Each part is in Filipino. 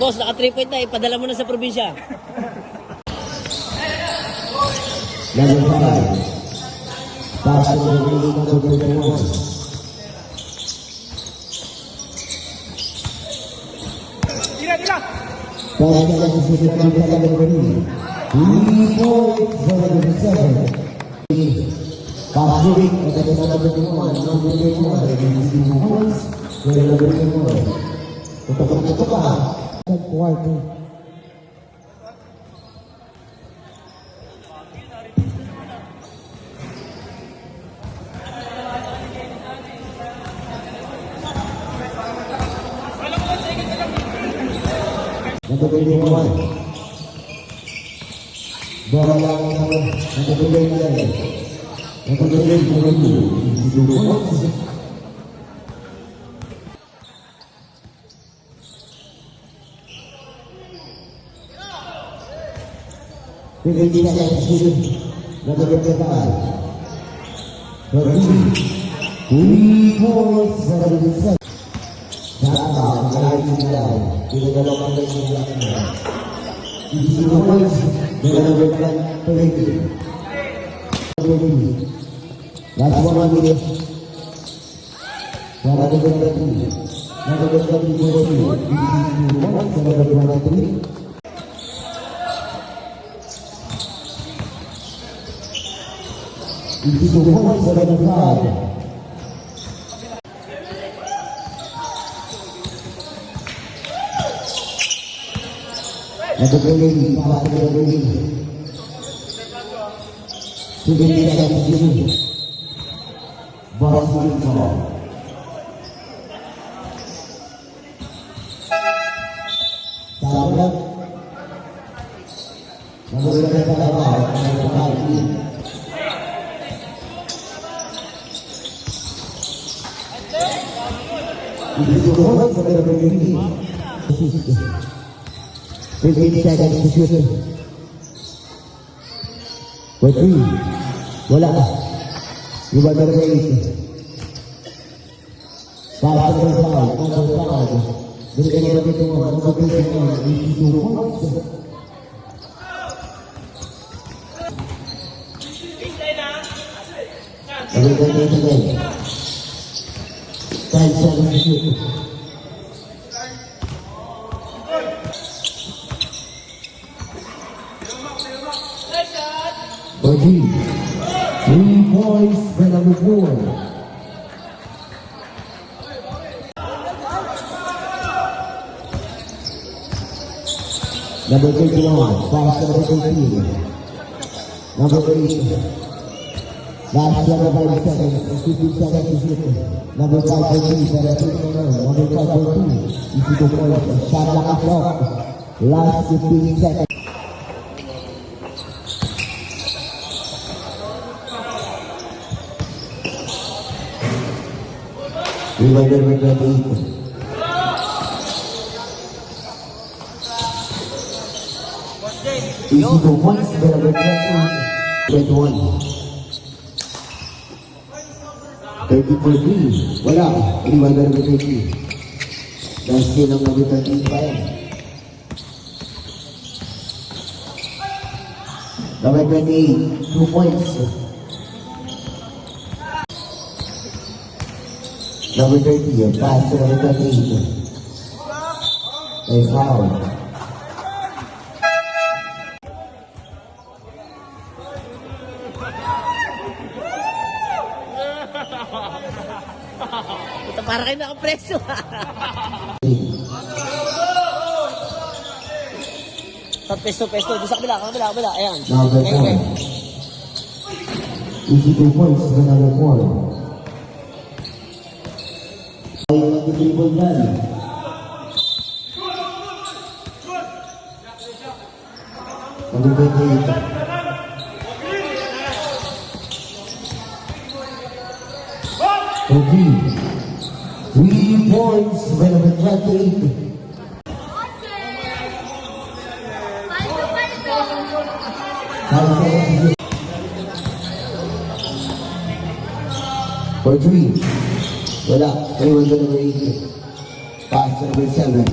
Boss, naka 3 point na, ipadala mo na sa probinsya. Wala. Iba na rin ito. Para sa mga Dito ka naman dito mo. Ano ba dito mo? Dito mo. Ano ba dito mo? Kahit sa mga dito. Bagi. 3 points for number 4. Number 31, pass to number 18. Number 8. Last 25 seconds, 15 seconds to shoot. Number 5 for 3, number 5 for 2, easy to point. Shot lock is off. Last 15 seconds. Reminder with 28. Easy to points, number 21. 30 for 3. Wala. Reminder with 30. Last game ng number 13 pa yan. Number 28, 2 points. Number 30, pass to number 28. Ay foul. Puta, para kayo nakapreso. Pesto. Doon sa kabila. Ayan. Number 4. Easy 2 points to number 4. Ay, nag-dribble yan. Number 28. Okay. 3 points by number 28. For 3. Wala. Anyone to number 8. Pass to number 7.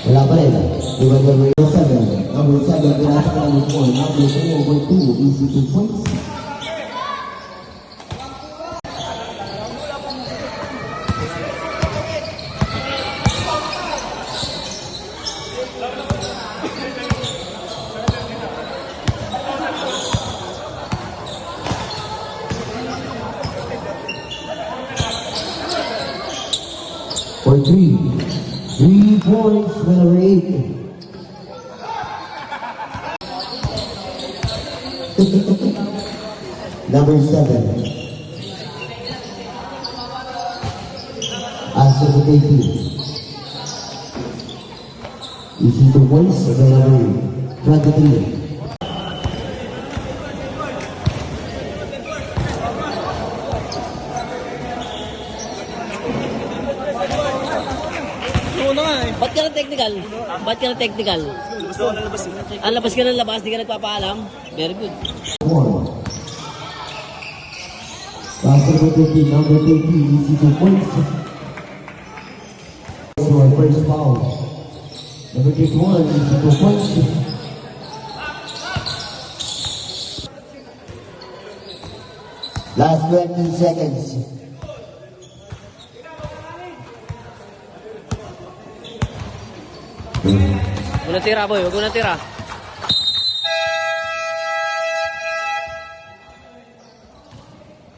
Wala pa rin. Number 7. Number 7, pinasa ka number 4. Number 4 over 2. Easy 2 points. For 3. 3 points for number 8. Number 7. After the debut. Easy 2 points for number 23. Ba't ka na technical? Labas ka ng labas, di ka nagpapaalam? Very good. 4. After the debut, number 30. Easy 2 points. So our first foul. Number 31. Easy 2 points. Last 20 seconds. Huwag na tira, boy. Huwag na tira.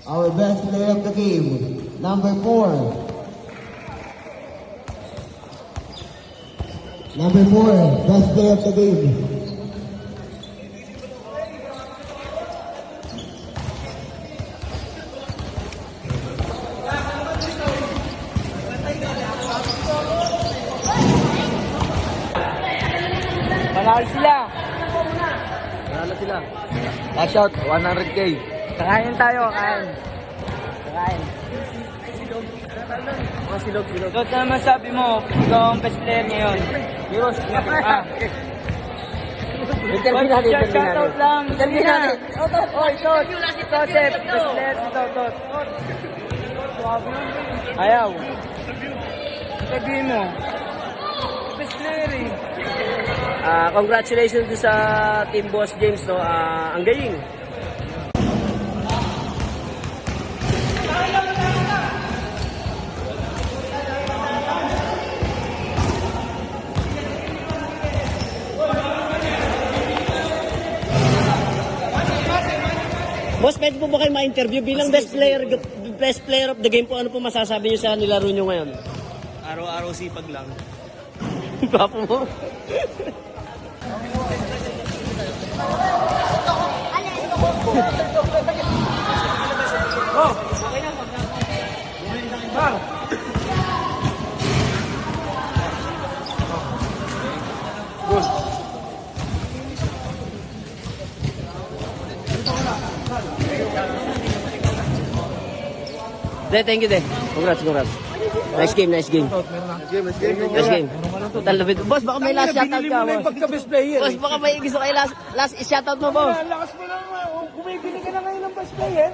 Our best player of the game, number 4. Number 4, best player of the game. Panalo sila. Panalo sila. Cash out, 100K. Kakain tayo, kain. Mga silog. So, ano naman sabi mo, ikaw ang best player ngayon? Heroes, Interview natin. Shoutout lang. Interview natin. Oy, Tot. Tosep, best player si Tot. Ayaw. Interview mo. Best player eh. Congratulations sa Team Boss James, no? Ang galing. Boss, pwede po ba kayo ma-interview bilang best player best player of the game po, ano po masasabi niyo sa nilaro niyo ngayon? Araw-araw sipag lang. Gwapo mo. De, thank you, de. Congrats, congrats. Nice game, nice game. Nice game. Talabit. Boss, baka may last shoutout ka, boss. Pagka-best player. Boss, baka may gusto kayo last shoutout mo, boss. Lakas mo lang. Kung bumibili ka na ngayon ng best player.